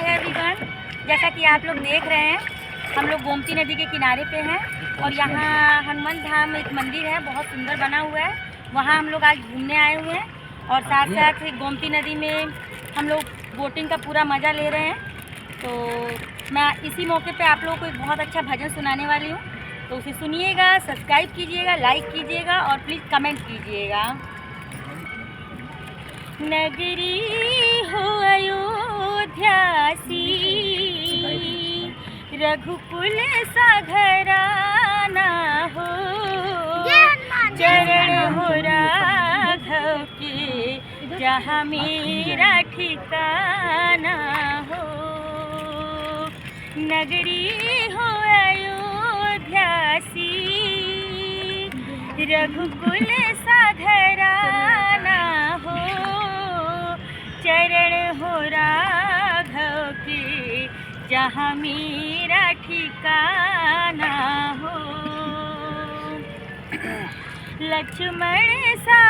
है एवरीवन, जैसा कि आप लोग देख रहे हैं हम लोग गोमती नदी के किनारे पे हैं और यहाँ हनुमान धाम एक मंदिर है, बहुत सुंदर बना हुआ है। वहाँ हम लोग आज घूमने आए हुए हैं और साथ साथ गोमती नदी में हम लोग बोटिंग का पूरा मज़ा ले रहे हैं। तो मैं इसी मौके पे आप लोगों को एक बहुत अच्छा भजन सुनाने वाली हूँ, तो उसे सुनिएगा, सब्सक्राइब कीजिएगा, लाइक कीजिएगा और प्लीज़ कमेंट कीजिएगा। नगरी हो अयोध्या सी, रघुकुल सा घराना हो, चरण हो राघव के जहाँ मेरा ठिकाना हो। नगरी हो अयोध्या सी, रघुकुल सा घराना हो, चरण हो राघव के जहाँ मेरा ठिकाना हो। लक्ष्मण सा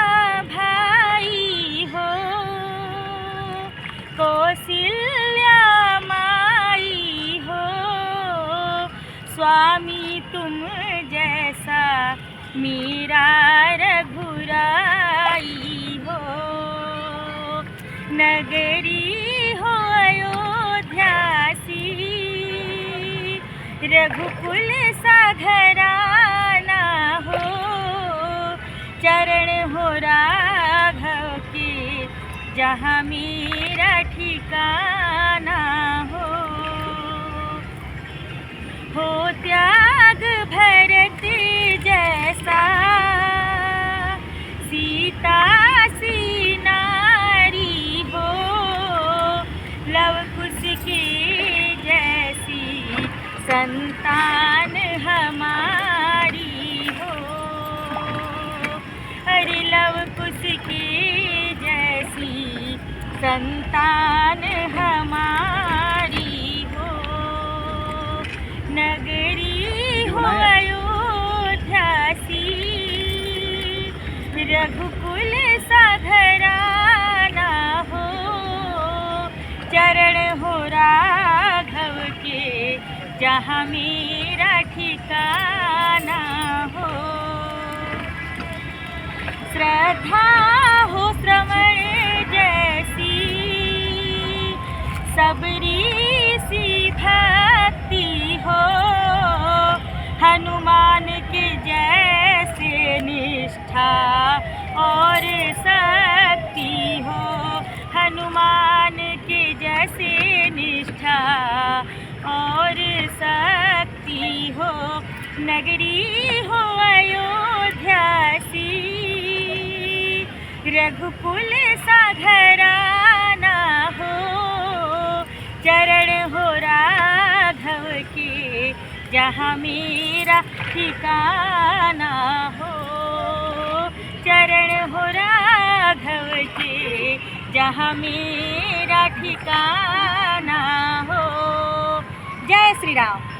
भाई हो, कौशल्या माई हो, स्वामी तुम जैसा मेरा रघुराई हो। नगरी हो अयोध्या सी, रघुकुल सा घराना हो, चरण हो राघव के जहाँ मेरा ठिकाना हो। त्याग भरत जैसा, सीता सी नारी हो, लव कुश की जैसी संतान हमारी हो। अरे लव कुश की जैसी संतान हमारी हो। नगरी हो अयोध्या सी, रघुकुल सा घराना हो, चरण हो राघव के जहाँ मेरा ठिकाना हो। श्रद्धा हो श्रवण जैसी, सबरी सी भक्ति हो, हनुमान के जैसे निष्ठा और शक्ति हो। हनुमान के जैसे निष्ठा और शक्ति हो। नगरी हो अयोध्या सी, रघुकुल सा घराना हो, चरण हो राघव के जहाँ मेरा ठिकाना हो। चरण हो राघव के जहाँ मेरा ठिकाना हो। जय श्री राम।